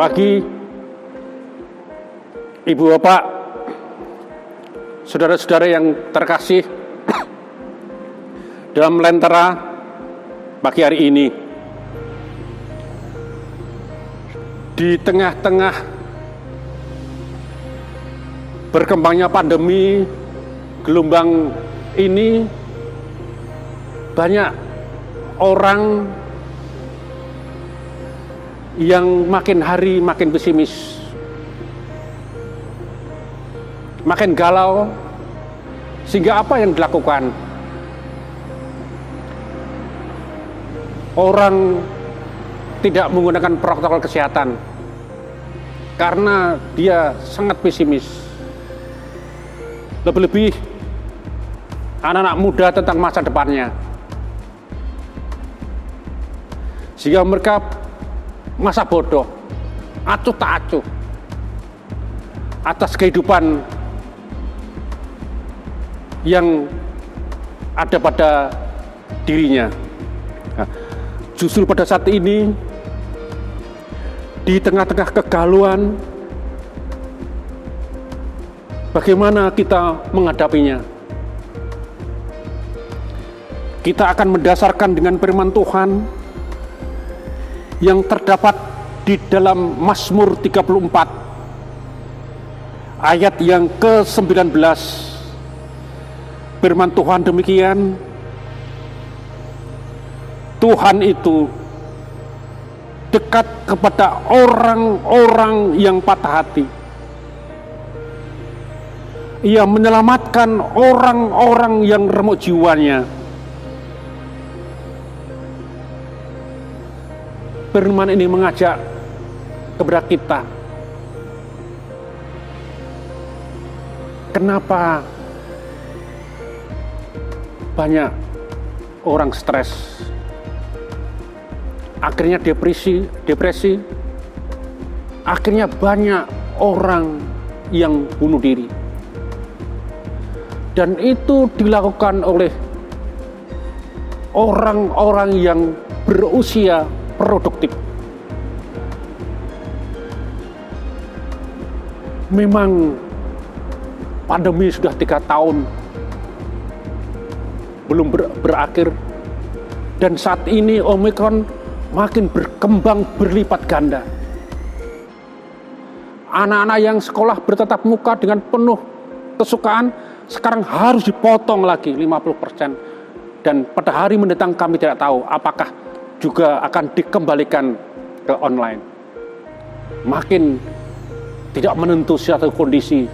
pagi, Ibu Bapak, saudara-saudara yang terkasih. Dalam lentera pagi hari ini, di tengah-tengah berkembangnya pandemi gelombang ini, banyak orang yang makin hari makin pesimis, makin galau, sehingga apa yang dilakukan? Orang tidak menggunakan protokol kesehatan karena dia sangat pesimis. Lebih-lebih anak-anak muda tentang masa depannya, sehingga mereka masa bodoh, acuh tak acuh atas kehidupan yang ada pada dirinya. Nah, justru pada saat ini, di tengah-tengah kegalauan, bagaimana kita menghadapinya? Kita akan mendasarkan dengan firman Tuhan yang terdapat di dalam Mazmur 34 ayat yang ke-19. Firman Tuhan demikian, Tuhan itu dekat kepada orang-orang yang patah hati. Ia menyelamatkan orang-orang yang remuk jiwanya. Firman ini mengajak kepada kita. Kenapa banyak orang stres? Akhirnya depresi, akhirnya banyak orang yang bunuh diri. Dan itu dilakukan oleh orang-orang yang berusia produktif. Memang pandemi sudah 3 tahun belum berakhir, dan saat ini Omikron makin berkembang berlipat ganda. Anak-anak yang sekolah bertatap muka dengan penuh kesukaan sekarang harus dipotong lagi 50%. Dan pada hari mendatang kami tidak tahu apakah juga akan dikembalikan ke online. Makin tidak menentu suatu kondisi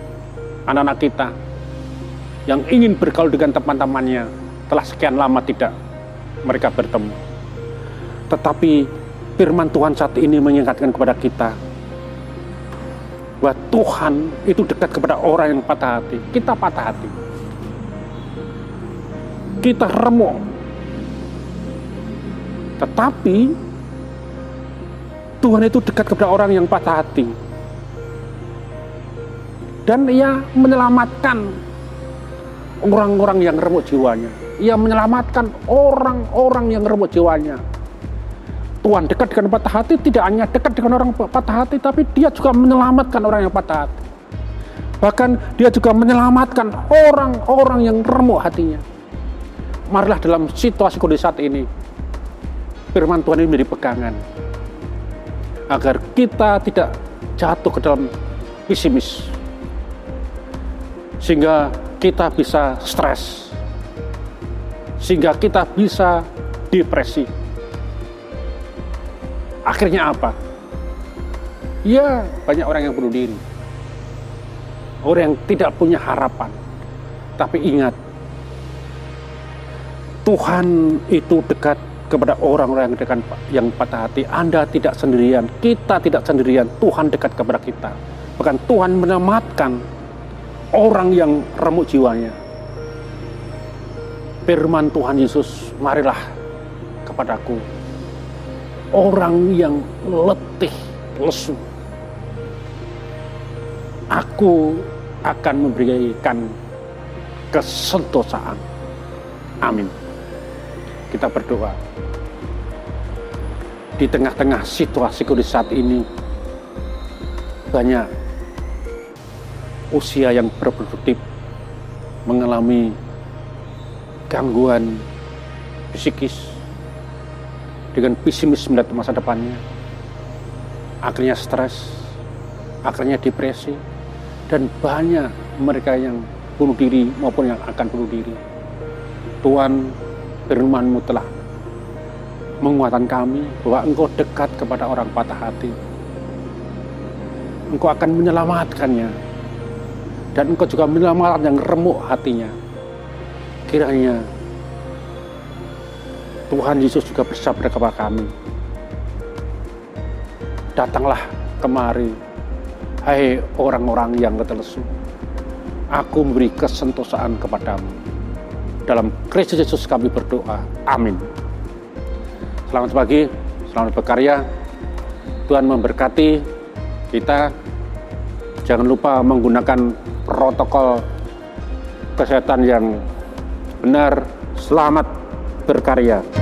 anak-anak kita yang ingin bergaul dengan teman-temannya telah sekian lama tidak mereka bertemu. Tetapi firman Tuhan saat ini mengingatkan kepada kita bahwa Tuhan itu dekat kepada orang yang patah hati. Kita patah hati, kita remuk, tetapi Tuhan itu dekat kepada orang yang patah hati, dan Ia menyelamatkan orang-orang yang remuk jiwanya. Ia menyelamatkan orang-orang yang remuk jiwanya. Tuhan dekat dengan patah hati, tidak hanya dekat dengan orang patah hati, tapi Dia juga menyelamatkan orang yang patah hati. Bahkan Dia juga menyelamatkan orang-orang yang remuk hatinya. Marilah dalam situasi kondisi saat ini, firman Tuhan ini menjadi pegangan, agar kita tidak jatuh ke dalam pesimis, sehingga kita bisa stres, sehingga kita bisa depresi. Akhirnya apa? Ya, banyak orang yang bunuh diri, orang yang tidak punya harapan. Tapi ingat, Tuhan itu dekat kepada orang-orang yang patah hati. Anda tidak sendirian, kita tidak sendirian. Tuhan dekat kepada kita. Bahkan Tuhan menyelamatkan orang yang remuk jiwanya. Firman Tuhan Yesus, marilah kepadaku orang yang letih, lesu, aku akan memberikan kesentosaan. Amin. Kita berdoa. Di tengah-tengah situasi kondisi saat ini, banyak usia yang berproduktif mengalami gangguan psikis dengan pesimis melihat masa depannya, akhirnya stres, akhirnya depresi, dan banyak mereka yang bunuh diri maupun yang akan bunuh diri. Tuhan, firman-Mu telah menguatkan kami bahwa Engkau dekat kepada orang patah hati. Engkau akan menyelamatkannya, dan Engkau juga menyelamatkan yang remuk hatinya. Kiranya Tuhan Yesus juga bersabda kepada kami, datanglah kemari, hai orang-orang yang letelesu, aku memberi kesentosaan kepadamu. Dalam Kristus Yesus kami berdoa, amin. Selamat pagi, selamat berkarya. Tuhan memberkati kita. Jangan lupa menggunakan protokol kesehatan yang benar. Selamat berkarya.